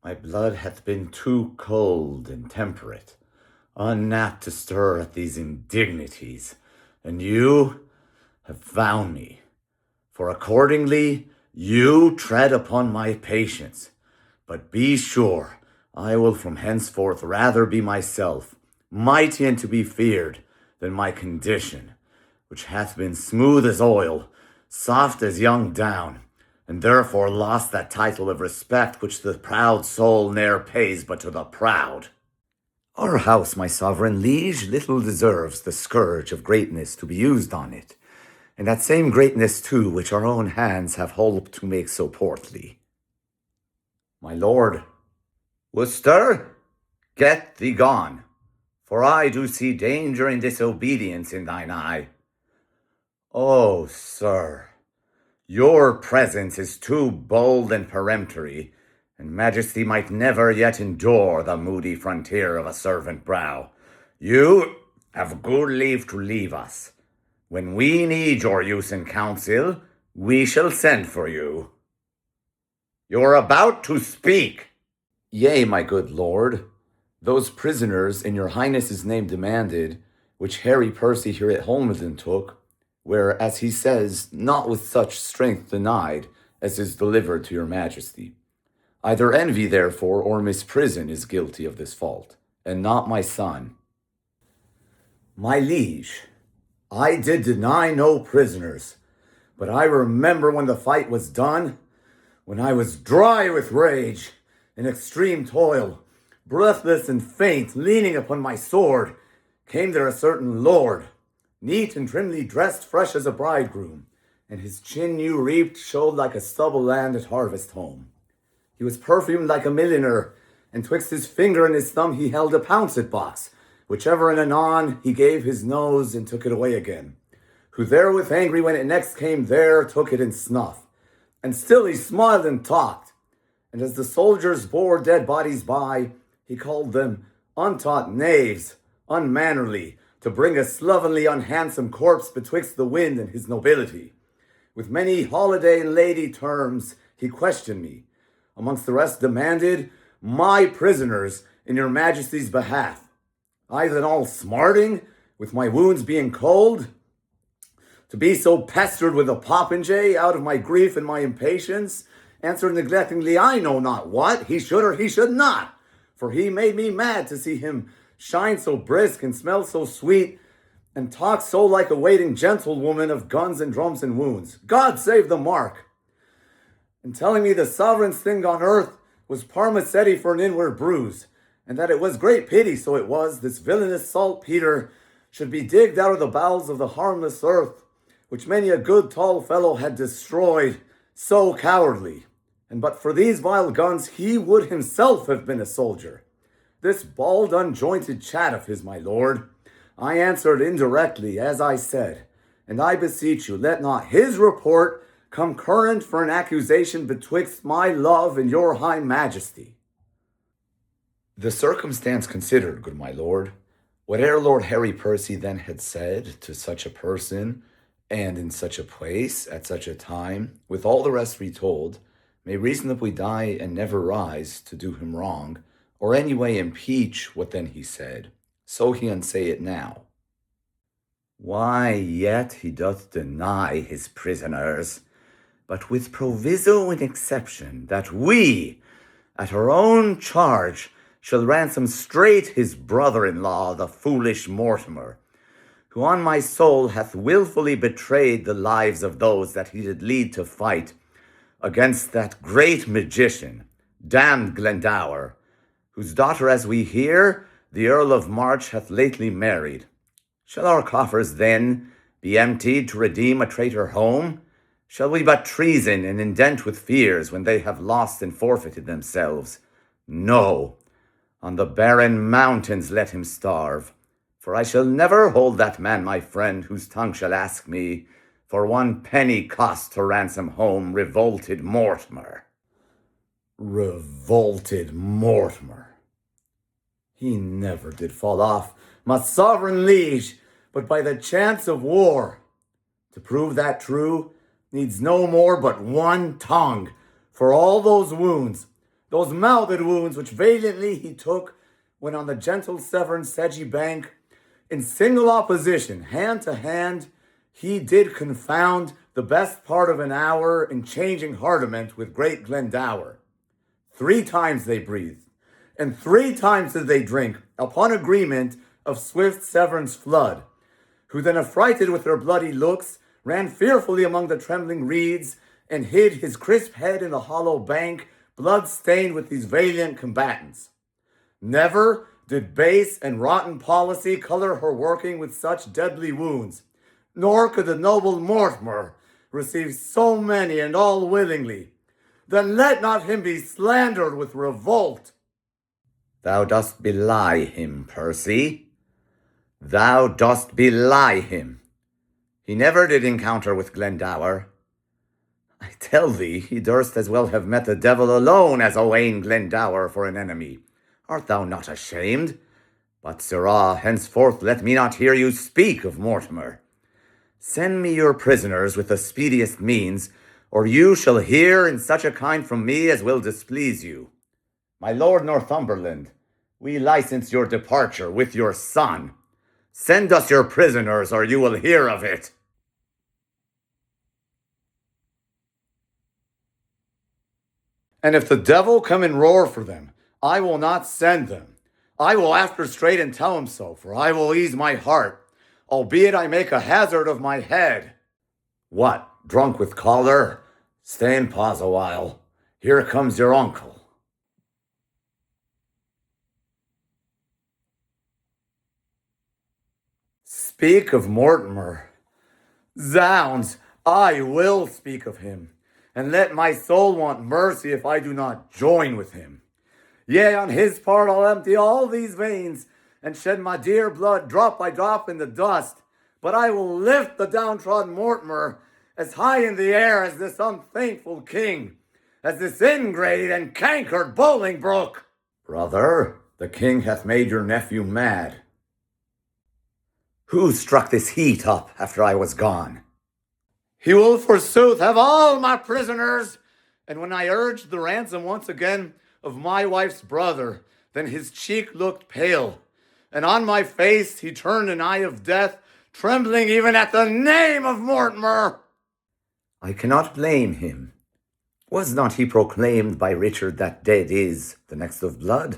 My blood hath been too cold and temperate, unapt to stir at these indignities, and you have found me. For accordingly you tread upon my patience. But be sure, I will from henceforth rather be myself, mighty and to be feared, than my condition, which hath been smooth as oil, soft as young down, and therefore lost that title of respect which the proud soul ne'er pays but to the proud. Our house, my sovereign liege, little deserves the scourge of greatness to be used on it, and that same greatness too which our own hands have holp to make so portly. My lord, Worcester, get thee gone, for I do see danger and disobedience in thine eye. Oh, sir, your presence is too bold and peremptory, and majesty might never yet endure the moody frontier of a servant brow. You have good leave to leave us. When we need your use in council, we shall send for you. You're about to speak. Yea, my good lord, those prisoners in your highness's name demanded, which Harry Percy here at Holmedon took, were, as he says, not with such strength denied as is delivered to your majesty. Either envy, therefore, or misprison is guilty of this fault, and not my son. My liege, I did deny no prisoners, but I remember when the fight was done, when I was dry with rage, in extreme toil, breathless and faint, leaning upon my sword, came there a certain lord, neat and trimly dressed, fresh as a bridegroom, and his chin new reaped showed like a stubble land at harvest home. He was perfumed like a milliner, and twixt his finger and his thumb he held a pouncet box, whichever and anon he gave his nose and took it away again. Who therewith angry when it next came there took it in snuff. And still he smiled and talked, and as the soldiers bore dead bodies by, he called them untaught knaves, unmannerly, to bring a slovenly unhandsome corpse betwixt the wind and his nobility. With many holiday and lady terms he questioned me, amongst the rest demanded my prisoners in your majesty's behalf. I then all smarting, with my wounds being cold, to be so pestered with a popinjay out of my grief and my impatience, answered neglectingly, I know not what, he should or he should not, for he made me mad to see him shine so brisk and smell so sweet, and talk so like a waiting gentlewoman of guns and drums and wounds. God save the mark! And telling me the sovereign's thing on earth was parmacetti for an inward bruise, and that it was great pity, so it was, this villainous saltpeter should be digged out of the bowels of the harmless earth, which many a good tall fellow had destroyed so cowardly. And but for these vile guns, he would himself have been a soldier. This bald, unjointed chat of his, my lord, I answered indirectly, as I said, and I beseech you, let not his report come current for an accusation betwixt my love and your high majesty. The circumstance considered, good my lord, whate'er Lord Harry Percy then had said to such a person, and in such a place, at such a time, with all the rest retold, may reasonably die and never rise to do him wrong, or any way impeach what then he said, so he unsay it now. Why, yet he doth deny his prisoners, but with proviso and exception, that we, at our own charge, shall ransom straight his brother-in-law, the foolish Mortimer, who on my soul hath wilfully betrayed the lives of those that he did lead to fight against that great magician, damned Glendower, whose daughter, as we hear, the Earl of March hath lately married. Shall our coffers then be emptied to redeem a traitor home? Shall we but treason and indent with fears when they have lost and forfeited themselves? No, on the barren mountains let him starve, for I shall never hold that man my friend whose tongue shall ask me for 1 penny cost to ransom home revolted Mortimer. Revolted Mortimer. He never did fall off, my sovereign liege, but by the chance of war. To prove that true, needs no more but 1 tongue for all those wounds, those mouthed wounds which valiantly he took when on the gentle Severn sedgy bank, in single opposition, hand to hand, he did confound the best part of an hour in changing hardiment with great Glendower. 3 times they breathed, and 3 times did they drink, upon agreement of swift Severn's flood, who then affrighted with their bloody looks, ran fearfully among the trembling reeds, and hid his crisp head in the hollow bank, blood-stained with these valiant combatants. Never did base and rotten policy color her working with such deadly wounds, nor could the noble Mortimer receive so many and all willingly. Then let not him be slandered with revolt. Thou dost belie him, Percy. Thou dost belie him. He never did encounter with Glendower. I tell thee, he durst as well have met the devil alone as Owain Glendower for an enemy. Art thou not ashamed? But, sirrah, henceforth let me not hear you speak of Mortimer. Send me your prisoners with the speediest means, or you shall hear in such a kind from me as will displease you. My lord Northumberland, we license your departure with your son. Send us your prisoners, or you will hear of it. And if the devil come and roar for them, I will not send them. I will after straight and tell him so, for I will ease my heart, albeit I make a hazard of my head. What, drunk with choler? Stay and pause a while. Here comes your uncle. Speak of Mortimer. Zounds, I will speak of him, and let my soul want mercy if I do not join with him. Yea, on his part I'll empty all these veins, and shed my dear blood drop by drop in the dust, but I will lift the downtrodden Mortimer as high in the air as this unthankful king, as this ingrate and cankered Bolingbroke. Brother, the king hath made your nephew mad. Who struck this heat up after I was gone? He will forsooth have all my prisoners. And when I urged the ransom once again of my wife's brother, then his cheek looked pale, and on my face he turned an eye of death, trembling even at the name of Mortimer. I cannot blame him. Was not he proclaimed by Richard that dead is the next of blood?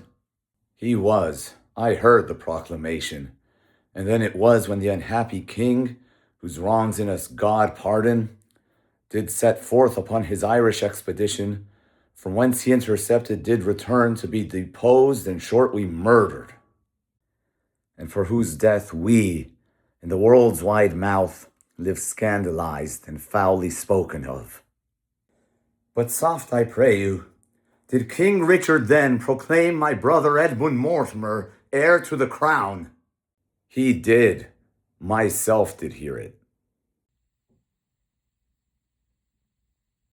He was. I heard the proclamation. And then it was when the unhappy king, whose wrongs in us God pardon, did set forth upon his Irish expedition, from whence he intercepted did return to be deposed and shortly murdered, and for whose death we, in the world's wide mouth, live scandalized and foully spoken of. But soft, I pray you, did King Richard then proclaim my brother Edmund Mortimer heir to the crown? He did. Myself did hear it.